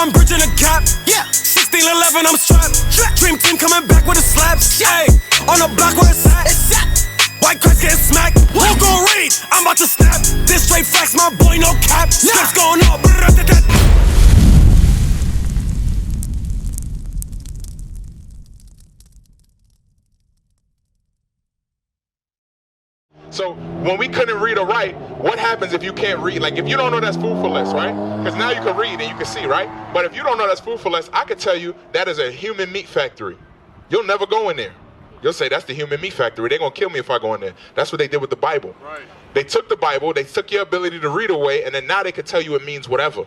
I'm bridging the gap. Yeah, 1611, I'm strapped. Dream team coming back with a slap. Hey, on the block where it's at. White cracks getting smacked. Who gon' read? I'm about to snap. This straight facts, my boy, no cap. Scripts going up. So when we couldn't read or write, what happens if you can't read? Like if you don't know that's food for less, right? Because now you can read and you can see, right? But if you don't know that's food for less, I can tell you that is a human meat factory. You'll never go in there. You'll say that's the human meat factory. They're going to kill me if I go in there. That's what they did with the Bible. Right. They took the Bible, they took your ability to read away, and then now they can tell you it means whatever.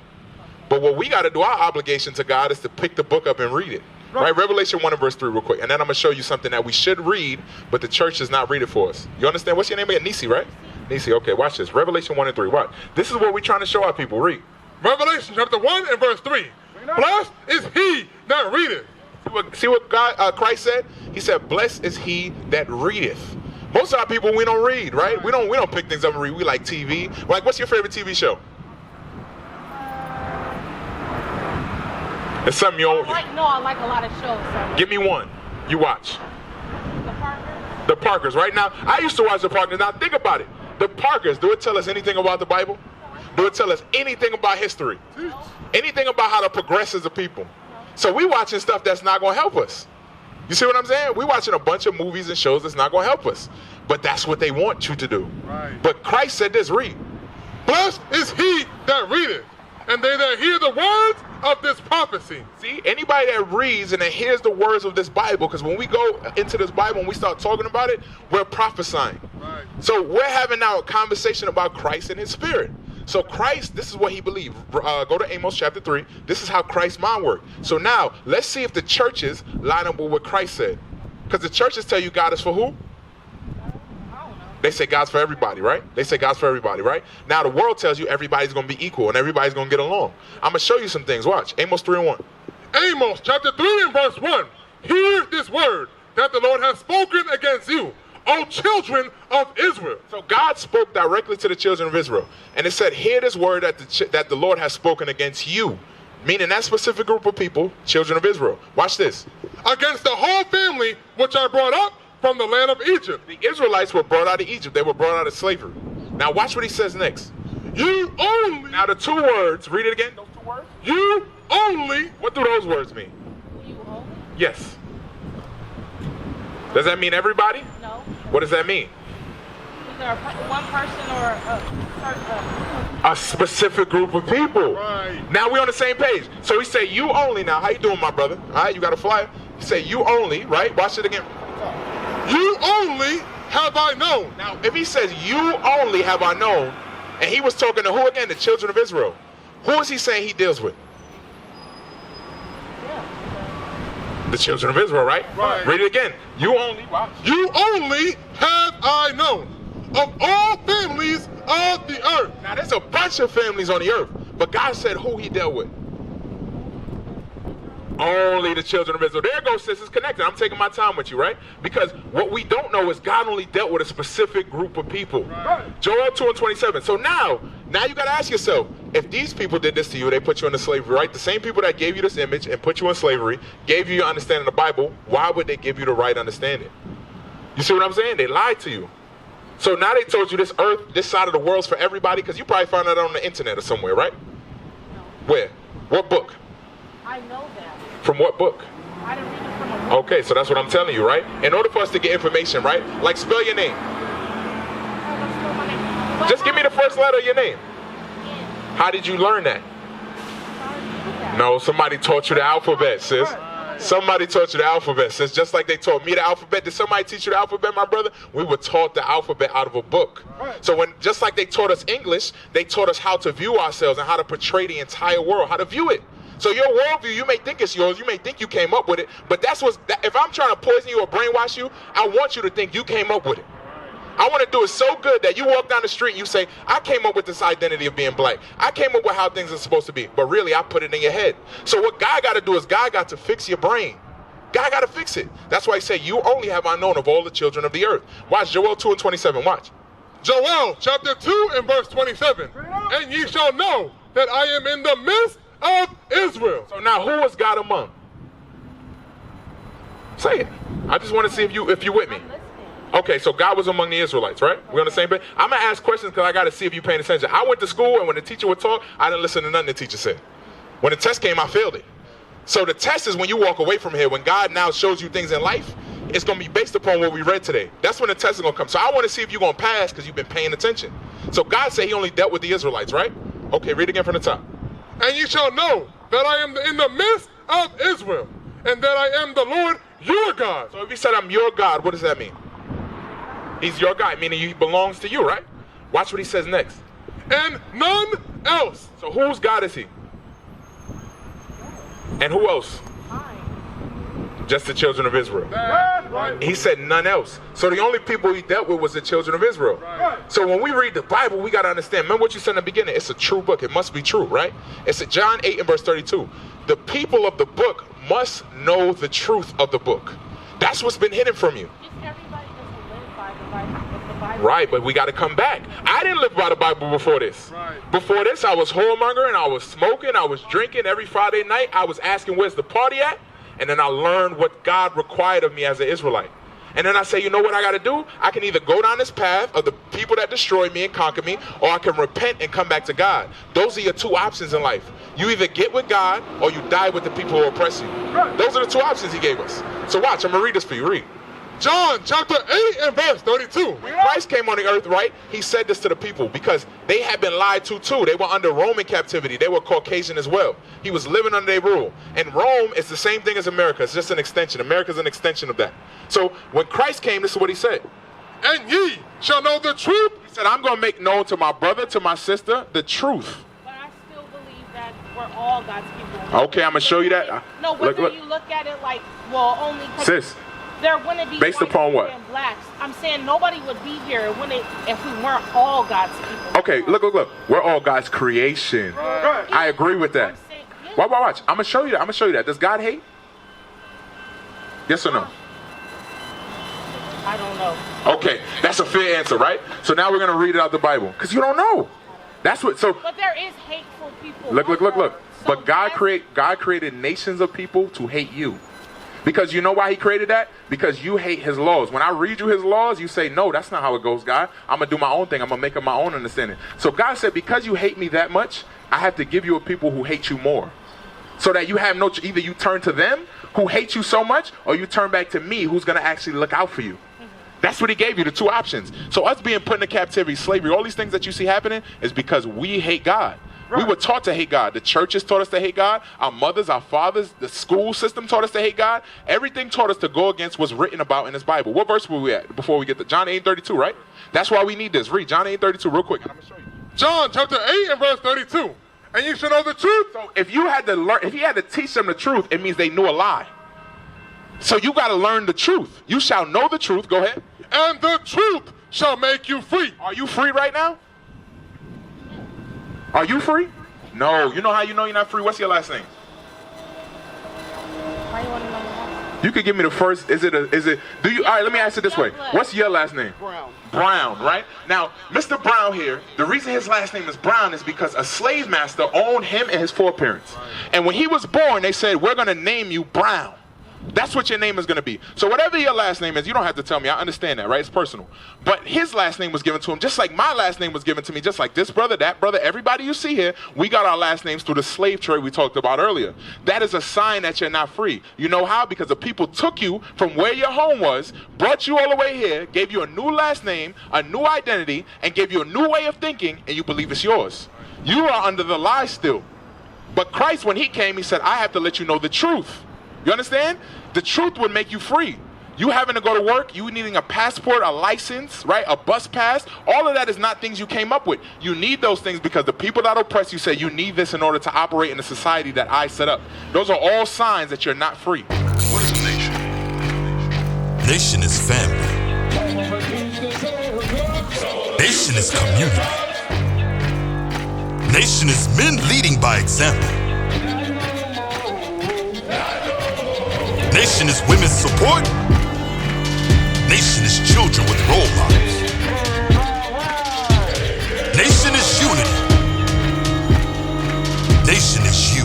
But what we got to do, our obligation to God, is to pick the book up and read it. Right, Revelation 1 and verse 3 real quick. And then I'm going to show you something that we should read, but the church does not read it for us. You understand? What's your name again? Nisi, right? Nisi, okay, watch this. Revelation 1 and 3, watch. This is what we're trying to show our people. Read. Revelation chapter 1 and verse 3. Blessed is he that readeth. See what Christ said? He said, blessed is he that readeth. Most of our people, we don't read, right? We don't pick things up and read. We like TV. Like, what's your favorite TV show? It's something you don't like. No, I like a lot of shows. So. Give me one. You watch. The Parkers. The Parkers. Right now, I used to watch the Parkers. Now think about it. The Parkers, do it tell us anything about the Bible? Do it tell us anything about history? No. Anything about how to progress as a people? No. So we watching stuff that's not going to help us. You see what I'm saying? We watching a bunch of movies and shows that's not going to help us. But that's what they want you to do. Right. But Christ said this, read. Blessed is he that readeth, and they that hear the words of this prophecy. See, anybody that reads and that hears the words of this Bible, because when we go into this Bible and we start talking about it, we're prophesying. Right. So we're having now a conversation about Christ and his spirit. So Christ, this is what he believed. Go to Amos chapter 3. This is how Christ's mind worked. So now, let's see if the churches line up with what Christ said. Because the churches tell you God is for who? They say God's for everybody, right? They say God's for everybody, right? Now the world tells you everybody's going to be equal and everybody's going to get along. I'm going to show you some things. Watch. Amos 3 and 1. Amos chapter 3 and verse 1. Hear this word that the Lord has spoken against you, O children of Israel. So God spoke directly to the children of Israel. And it said, hear this word that the Lord has spoken against you. Meaning that specific group of people, children of Israel. Watch this. Against the whole family which I brought up from the land of Egypt. The Israelites were brought out of Egypt. They were brought out of slavery. Now watch what he says next. You only. Now the two words, read it again. Those two words. You only. What do those words mean? You only? Yes. Does that mean everybody? No. What does that mean? Either one person or a specific group of people. Right. Now we're on the same page. So he said, you only. Now, how you doing, my brother? All right, you got a flyer? He said, you only, right? Watch it again. You only have I known. Now, if he says, you only have I known, and he was talking to who again? The children of Israel. Who is he saying he deals with? The children of Israel, right? Right. Read it again. You only. Watch. You only have I known of all families of the earth. Now, there's a bunch of families on the earth, but God said who he dealt with. Only the children of Israel. There goes, sis, it's connected. I'm taking my time with you, right? Because what we don't know is God only dealt with a specific group of people. Right. Joel 2 and 27. So now you got to ask yourself, if these people did this to you, they put you into slavery, right? The same people that gave you this image and put you in slavery, gave you your understanding of the Bible, why would they give you the right understanding? You see what I'm saying? They lied to you. So now they told you this earth, this side of the world's for everybody, because you probably found that on the internet or somewhere, right? No. Where? What book? I know that. From what book? I didn't read it from a book. Okay, so that's what I'm telling you, right? In order for us to get information, right? Like, spell your name. Just give me the first letter of your name. How did you learn that? No, somebody taught you the alphabet, sis. Somebody taught you the alphabet, sis. Just like they taught me the alphabet. Did somebody teach you the alphabet, my brother? We were taught the alphabet out of a book. So just like they taught us English, they taught us how to view ourselves and how to portray the entire world, how to view it. So your worldview, you may think it's yours, you may think you came up with it, but if I'm trying to poison you or brainwash you, I want you to think you came up with it. I want to do it so good that you walk down the street and you say, I came up with this identity of being black. I came up with how things are supposed to be. But really, I put it in your head. So what God got to do is God got to fix your brain. God got to fix it. That's why he said, you only have I known of all the children of the earth. Watch Joel 2 and 27. Watch. Joel chapter 2 and verse 27. And ye shall know that I am in the midst of Israel. So now who is God among? Say it. I just want to see if you with me. I'm listening. Okay, so God was among the Israelites, right? We're on the same page? I'm going to ask questions because I got to see if you're paying attention. I went to school, and when the teacher would talk, I didn't listen to nothing the teacher said. When the test came, I failed it. So the test is when you walk away from here, when God now shows you things in life, it's going to be based upon what we read today. That's when the test is going to come. So I want to see if you're going to pass because you've been paying attention. So God said he only dealt with the Israelites, right? Okay, read again from the top. And ye shall know that I am in the midst of Israel, and that I am the Lord your God. So if he said I'm your God, what does that mean? He's your God, meaning he belongs to you, right? Watch what he says next. And none else. So whose God is he? And who else? Just the children of Israel. Right. He said none else. So the only people he dealt with was the children of Israel. Right. So when we read the Bible, we got to understand. Remember what you said in the beginning. It's a true book. It must be true, right? It's John 8 and verse 32. The people of the book must know the truth of the book. That's what's been hidden from you. Just everybody doesn't live by the Bible. Right, but we got to come back. I didn't live by the Bible before this. Right. Before this, I was whoremongering, I was smoking, I was drinking every Friday night. I was asking, where's the party at? And then I learned what God required of me as an Israelite. And then I say, you know what I got to do? I can either go down this path of the people that destroy me and conquer me, or I can repent and come back to God. Those are your two options in life. You either get with God or you die with the people who oppress you. Those are the two options he gave us. So watch, I'm going to read this for you. Read. John chapter 8 and verse 32. When Christ came on the earth, right, he said this to the people because they had been lied to too. They were under Roman captivity. They were Caucasian as well. He was living under their rule. And Rome is the same thing as America. It's just an extension. America is an extension of that. So when Christ came, this is what he said. And ye shall know the truth. He said, I'm going to make known to my brother, to my sister, the truth. But I still believe that we're all God's people. Okay, I'm going to show you that. No, whether you look at it like, well, only... Sis. There wouldn't be based upon what? And blacks. I'm saying nobody would be here if we weren't all God's people. Okay, look. We're all God's creation. Right. I agree with that. Saying, yeah. Watch. I'm gonna show you that. Does God hate? Yes or no? I don't know. Okay, that's a fair answer, right? So now we're gonna read it out the Bible because you don't know. That's what. So But there is hateful people. look. So But God created nations of people to hate you. Because you know why he created that? Because you hate his laws. When I read you his laws, you say, no, that's not how it goes, God. I'm going to do my own thing. I'm going to make up my own understanding. So God said, because you hate me that much, I have to give you a people who hate you more. So that you have no, either you turn to them who hate you so much, or you turn back to me who's going to actually look out for you. That's what he gave you, the two options. So us being put into captivity, slavery, all these things that you see happening is because we hate God. Right. We were taught to hate God. The churches taught us to hate God. Our mothers, our fathers, the school system taught us to hate God. Everything taught us to go against what's written about in this Bible. What verse were we at before we get to John 8:32, right? That's why we need this. Read John 8:32 real quick. And I'm going to show you. John chapter 8 and verse 32. And you shall know the truth. So if you had to learn, if he had to teach them the truth, it means they knew a lie. So you got to learn the truth. You shall know the truth. Go ahead. And the truth shall make you free. Are you free right now? Are you free? No. You know how you know you're not free? What's your last name? Why you want to know my last? You could give me the first. All right, let me ask it this way. What's your last name? Brown. Brown, right? Now, Mr. Brown here, the reason his last name is Brown is because a slave master owned him and his foreparents. Right. And when he was born, they said, we're going to name you Brown. That's what your name is going to be. So whatever your last name is, you don't have to tell me. I understand that, right? It's personal. But his last name was given to him just like my last name was given to me, just like this brother, that brother, everybody you see here, we got our last names through the slave trade we talked about earlier. That is a sign that you're not free. You know how? Because the people took you from where your home was, brought you all the way here, gave you a new last name, a new identity, and gave you a new way of thinking, and you believe it's yours. You are under the lie still. But Christ, when he came, he said, I have to let you know the truth. You understand? The truth would make you free. You having to go to work, you needing a passport, a license, right? A bus pass. All of that is not things you came up with. You need those things because the people that oppress you say you need this in order to operate in the society that I set up. Those are all signs that you're not free. What is a nation? Nation is family. Nation is community. Nation is men leading by example. Nation is women's support. Nation is children with role models. Nation is unity. Nation is you.